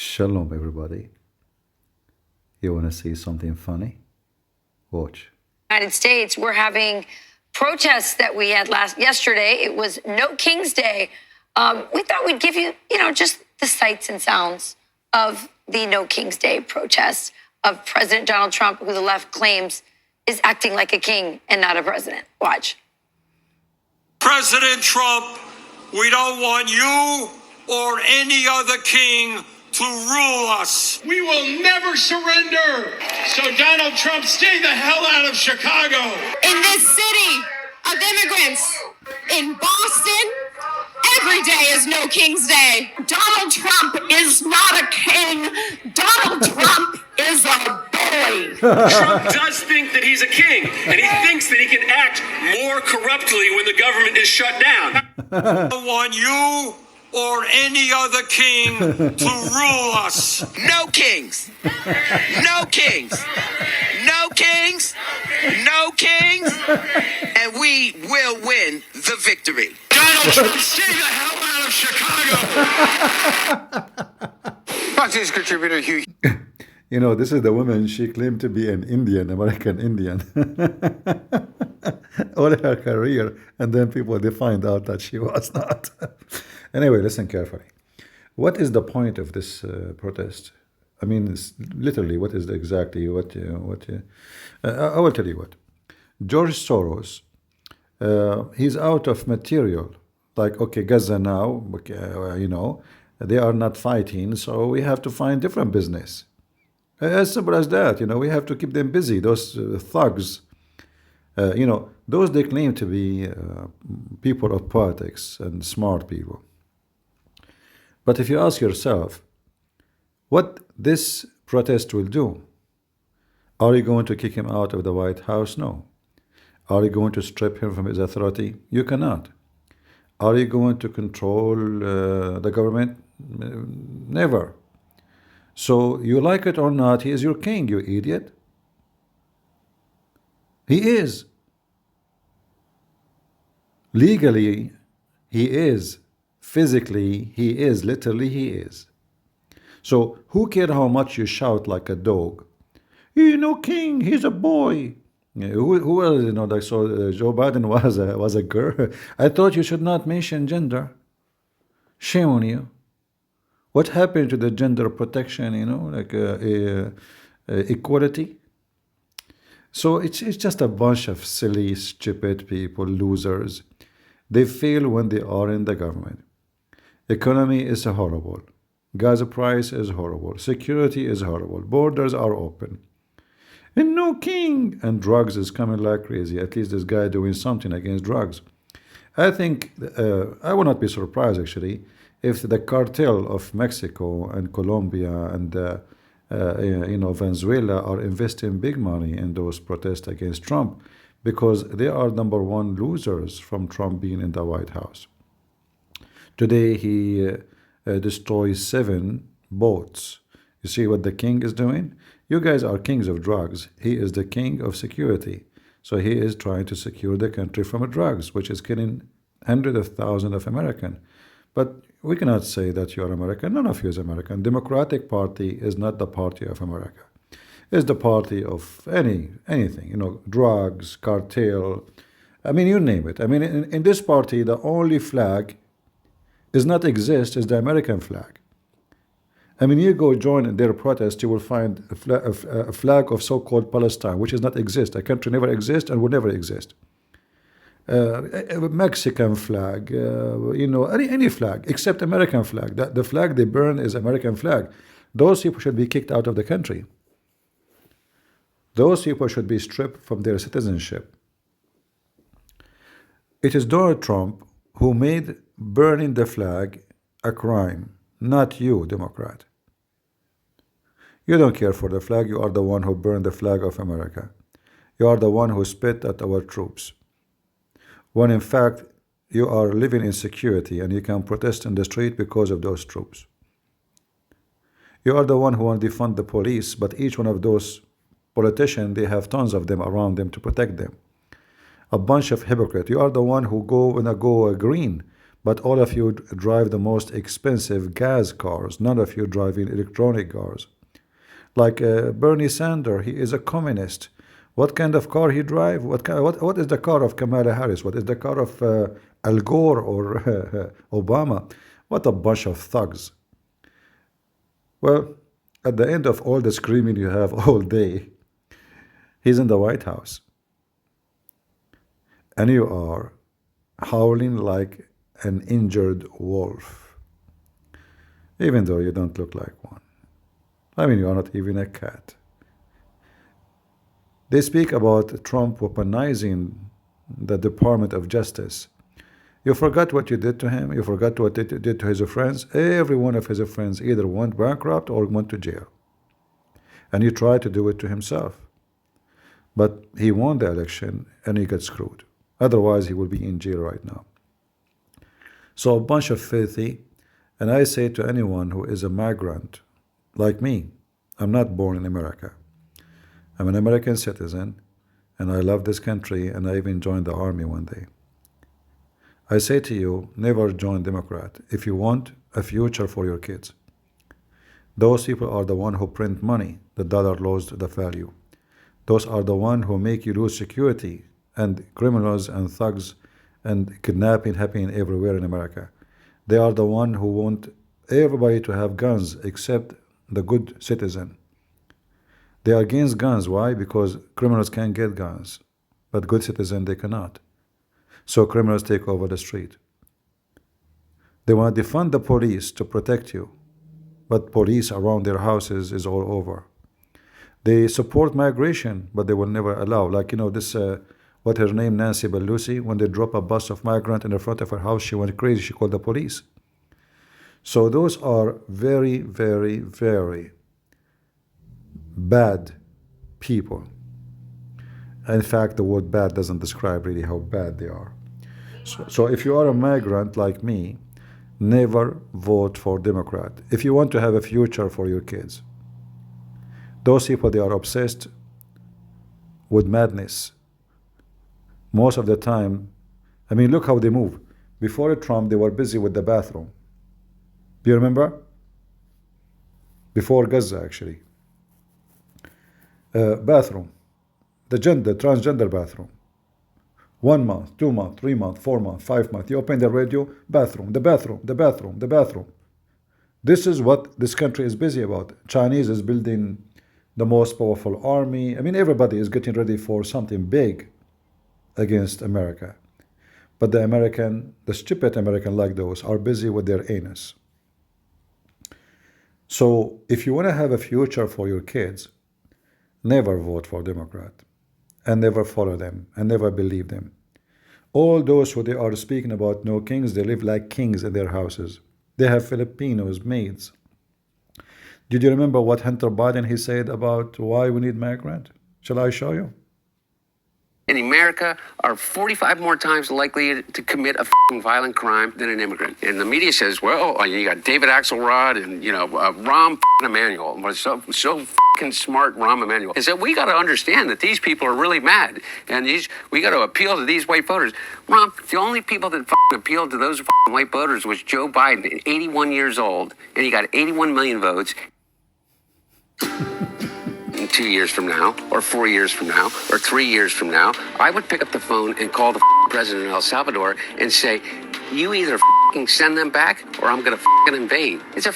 Shalom, everybody. You want to see something funny? Watch. United States, we're having protests that we had yesterday. It was No King's Day. We thought we'd give you, just the sights and sounds of the No King's Day protests of President Donald Trump, who the left claims is acting like a king and not a president. Watch. President Trump, we don't want you or any other king to rule us. We will never surrender. So Donald Trump, stay the hell out of Chicago. In this city of immigrants, in Boston, every day is No King's Day. Donald Trump is not a king. Donald Trump is a bully. Trump does think that he's a king, and he thinks that he can act more corruptly when the government is shut down. I don't want you or any other king to rule us. No kings. No kings. No kings. No kings. And we will win the victory. Donald Trump, stay the hell out of Chicago. Fox News contributor Hugh. This is the woman, she claimed to be an Indian, American Indian, all her career, and then they find out that she was not. Anyway, listen carefully. What is the point of this protest? I mean, it's literally, what is exactly what? I will tell you what. George Soros, he's out of material. Like, okay, Gaza now, they are not fighting, so we have to find different business. As simple as that, we have to keep them busy. Those thugs, those they claim to be people of politics and smart people. But if you ask yourself, what this protest will do, are you going to kick him out of the White House? No. Are you going to strip him from his authority? You cannot. Are you going to control the government? Never. So you like it or not, he is your king, you idiot. He is. Legally, he is. Physically, he is. Literally, he is. So who cares how much you shout like a dog? King, he's a boy. Who else, so Joe Biden was a girl. I thought you should not mention gender. Shame on you. What happened to the gender protection, equality? So it's just a bunch of silly, stupid people, losers. They fail when they are in the government. Economy is horrible. Gas price is horrible. Security is horrible. Borders are open. And no king. And drugs is coming like crazy. At least this guy doing something against drugs. I think, I will not be surprised actually, if the cartel of Mexico and Colombia and Venezuela are investing big money in those protests against Trump, because they are number one losers from Trump being in the White House. Today he destroys 7 boats. You see what the king is doing? You guys are kings of drugs. He is the king of security. So he is trying to secure the country from drugs, which is killing hundreds of thousands of Americans. But we cannot say that you are American. None of you is American. Democratic Party is not the party of America. It's the party of anything, drugs, cartel. I mean, you name it. I mean, in this party, the only flag is not exist is the American flag. I mean, you go join their protest, you will find a flag of so-called Palestine, which does not exist. A country never exists and will never exist. A Mexican flag, any flag except American flag. The flag they burn is American flag. Those people should be kicked out of the country. Those people should be stripped from their citizenship. It is Donald Trump who made burning the flag a crime, not you, Democrat. You don't care for the flag. You are the one who burned the flag of America. You are the one who spit at our troops. When in fact, you are living in security and you can protest in the street because of those troops. You are the one who want to defund the police, but each one of those politicians, they have tons of them around them to protect them. A bunch of hypocrites. You are the one who go green but all of you drive the most expensive gas cars. None of you driving electronic cars. Like Bernie Sanders, he is a communist. What kind of car he drive? What is the car of Kamala Harris? What is the car of Al Gore or Obama? What a bunch of thugs. Well, at the end of all the screaming you have all day, he's in the White House. And you are howling like an injured wolf, even though you don't look like one. I mean, you are not even a cat. They speak about Trump weaponizing the Department of Justice. You forgot what you did to him. You forgot what you did to his friends. Every one of his friends either went bankrupt or went to jail. And he tried to do it to himself. But he won the election and he got screwed. Otherwise, he will be in jail right now. So a bunch of filthy. And I say to anyone who is a migrant, like me, I'm not born in America. I'm an American citizen, and I love this country, and I even joined the army one day. I say to you, never join Democrat if you want a future for your kids. Those people are the one who print money. The dollar lost the value. Those are the one who make you lose security, and criminals and thugs and kidnapping happening everywhere in America. They are the one who want everybody to have guns except the good citizen. They are against guns. Why? Because criminals can get guns, but good citizens, they cannot. So criminals take over the street. They want to defund the police to protect you, but police around their houses is all over. They support migration, but they will never allow. Like, this, what her name, Nancy Pelosi, when they drop a bus of migrant in the front of her house, she went crazy. She called the police. So those are very, very, very bad people. In fact, the word bad doesn't describe really how bad they are. So if you are a migrant like me, never vote for Democrat. If you want to have a future for your kids, those people, they are obsessed with madness. Most of the time, I mean, look how they move. Before Trump, they were busy with the bathroom. Do you remember? Before Gaza, actually. Bathroom. The transgender bathroom. 1 month, 2 months, 3 months, 4 months, 5 months. You open the radio, bathroom, the bathroom, the bathroom, the bathroom. This is what this country is busy about. Chinese is building the most powerful army. I mean, everybody is getting ready for something big against America. But the stupid American like those are busy with their anus. So if you want to have a future for your kids, never vote for Democrat and never follow them and never believe them. All those who they are speaking about no kings, they live like kings in their houses. They have Filipinos, maids. Did you remember what Hunter Biden, he said about why we need migrant? Shall I show you? In America are 45 more times likely to commit a f***ing violent crime than an immigrant. And the media says, well, you got David Axelrod and, Rahm Emanuel. So f***ing smart Rahm Emanuel. Is that we got to understand that these people are really mad. And we got to appeal to these white voters. Rahm, the only people that f***ing appealed to those f***ing white voters was Joe Biden, 81 years old. And he got 81 million votes. 2 years from now, or 4 years from now, or 3 years from now, I would pick up the phone and call the president of El Salvador and say, you either send them back or I'm going to invade. It's a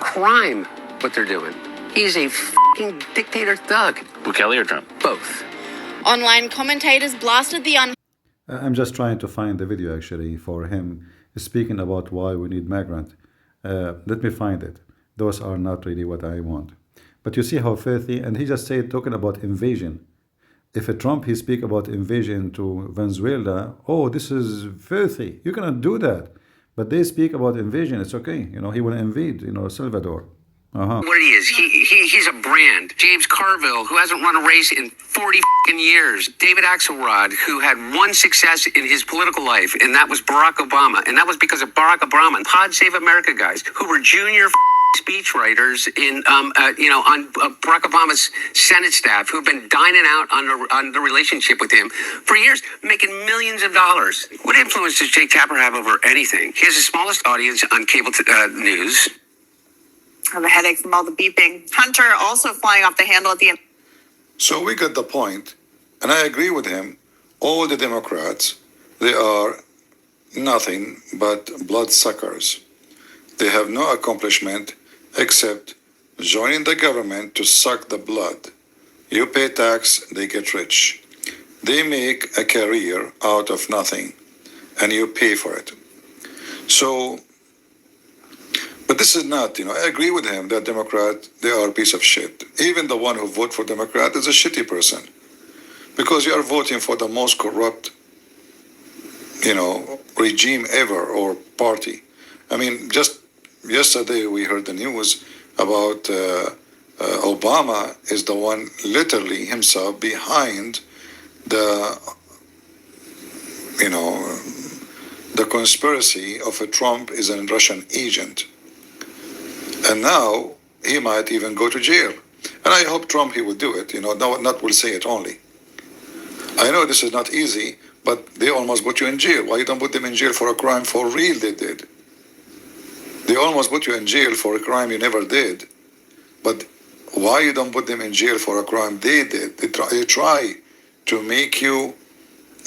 crime what they're doing. He's a dictator thug. Bukele or Trump? Both. Online commentators blasted the I'm just trying to find the video actually for him speaking about why we need migrant. Let me find it. Those are not really what I want. But you see how filthy, and he just said, talking about invasion. If a Trump, he speak about invasion to Venezuela, oh, this is filthy. You cannot do that. But they speak about invasion, it's okay. He will invade, Salvador. What he is, he's a brand. James Carville, who hasn't run a race in 40 years. David Axelrod, who had one success in his political life, and that was Barack Obama. And that was because of Barack Obama. Pod Save America guys, who were junior speechwriters on Barack Obama's Senate staff who've been dining out on the relationship with him for years, making millions of dollars. What influence does Jake Tapper have over anything? He has the smallest audience on cable news. I have a headache from all the beeping. Hunter also flying off the handle at the end. So we got the point, and I agree with him. All the Democrats, they are nothing but bloodsuckers. They have no accomplishment except joining the government to suck the blood. You pay tax, they get rich. They make a career out of nothing, and you pay for it. So, but this is not, I agree with him that Democrat, they are a piece of shit. Even the one who vote for Democrat is a shitty person, because you are voting for the most corrupt, regime ever or party. I mean, just yesterday we heard the news about Obama is the one literally himself behind the conspiracy of a Trump is a Russian agent. And now he might even go to jail. And I hope Trump, he will do it, not will say it only. I know this is not easy, but they almost put you in jail. Why you don't put them in jail for a crime for real they did? They almost put you in jail for a crime you never did. But why you don't put them in jail for a crime they did? They try to make you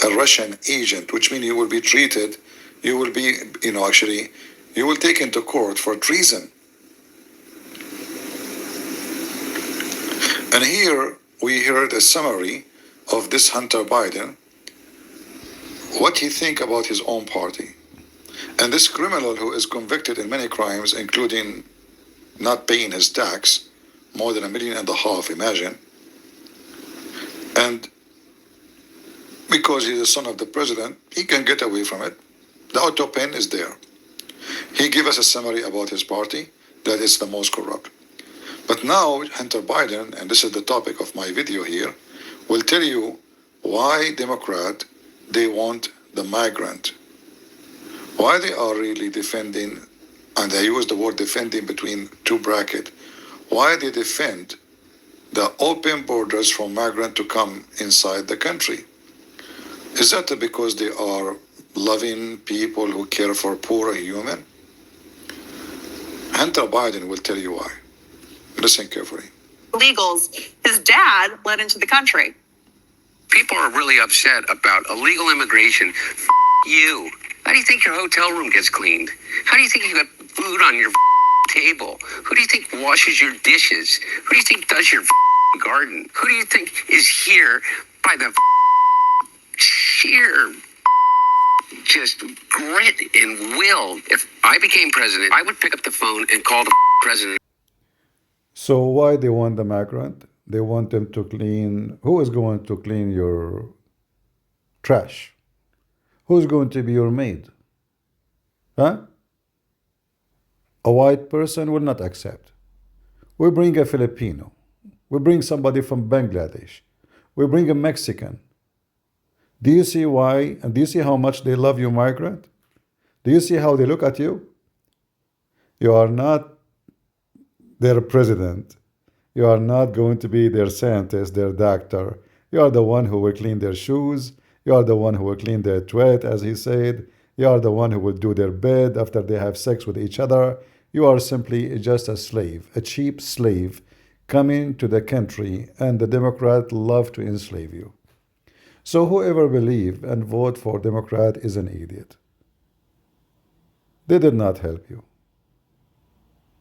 a Russian agent, which means you will be treated, you will be, you will take into court for treason. And here we heard a summary of this Hunter Biden, what he think about his own party. And this criminal who is convicted in many crimes, including not paying his tax, more than $1.5 million, imagine. And because he's the son of the president, he can get away from it. The auto pen is there. He gave us a summary about his party, that is the most corrupt. But now Hunter Biden, and this is the topic of my video here, will tell you why Democrat, they want the migrant. Why they are really defending, and I use the word defending between two brackets, why they defend the open borders for migrants to come inside the country. Is that because they are loving people who care for poor human? Hunter Biden will tell you why. Listen carefully. Illegals his dad let into the country. People are really upset about illegal immigration. You. How do you think your hotel room gets cleaned? How do you think you got food on your table? Who do you think washes your dishes? Who do you think does your garden? Who do you think is here by the sheer just grit and will? If I became president, I would pick up the phone and call the president. So why they want the migrant? They want them to clean. Who is going to clean your trash? Who's going to be your maid? Huh? A white person will not accept. We bring a Filipino. We bring somebody from Bangladesh. We bring a Mexican. Do you see why? And do you see how much they love you, migrant? Do you see how they look at you? You are not their president. You are not going to be their scientist, their doctor. You are the one who will clean their shoes. You are the one who will clean their toilet, as he said. You are the one who will do their bed after they have sex with each other. You are simply just a slave, a cheap slave coming to the country, and the Democrats love to enslave you. So whoever believe and vote for Democrat is an idiot. They did not help you.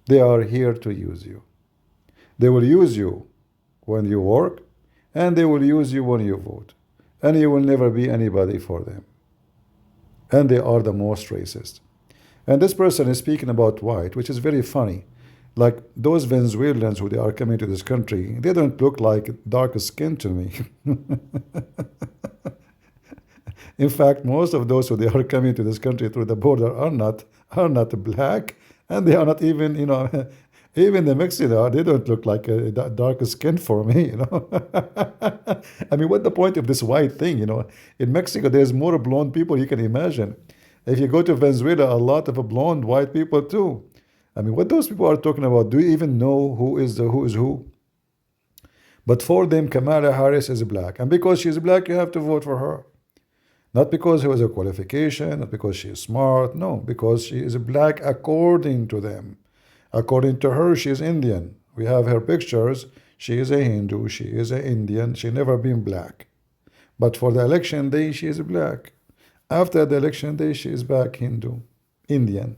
They are here to use you. They will use you when you work, and they will use you when you vote. And you will never be anybody for them. And they are the most racist. And this person is speaking about white, which is very funny. Like those Venezuelans who they are coming to this country, they don't look like dark skin to me. In fact, most of those who they are coming to this country through the border are not black, and they are not even, even the Mexicans, they don't look like a dark skin for me, I mean, what's the point of this white thing, In Mexico, there's more blonde people you can imagine. If you go to Venezuela, a lot of blonde white people too. I mean, what those people are talking about, do you even know who is who? But for them, Kamala Harris is black. And because she's black, you have to vote for her. Not because she has a qualification, not because she is smart, no, because she is black according to them. According to her, she is Indian. We have her pictures. She is a Hindu, she is an Indian, she never been black. But for the election day, she is black. After the election day, she is back Hindu, Indian.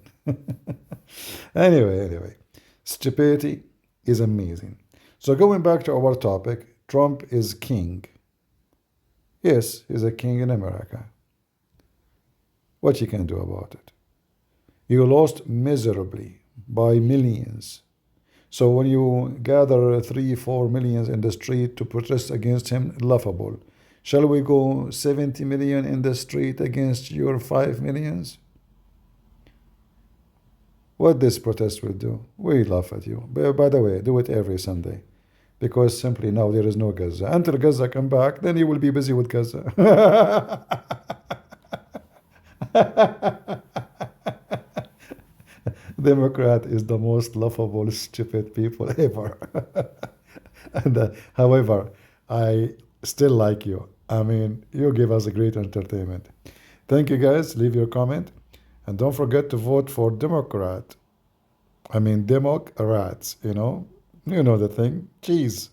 Anyway, stupidity is amazing. So going back to our topic, Trump is king. Yes, he's a king in America. What you can do about it? You lost miserably by millions. So when you gather 3-4 millions in the street to protest against him, laughable. Shall we go 70 million in the street against your 5 millions? What this protest will do? We laugh at you. By the way, do it every Sunday. Because simply now there is no Gaza. Until Gaza come back, then you will be busy with Gaza. Democrat is the most laughable, stupid people ever. And however, I still like you. I mean, you give us a great entertainment. Thank you guys. Leave your comment. And don't forget to vote for Democrat. I mean, Democrats, you know the thing. Cheese.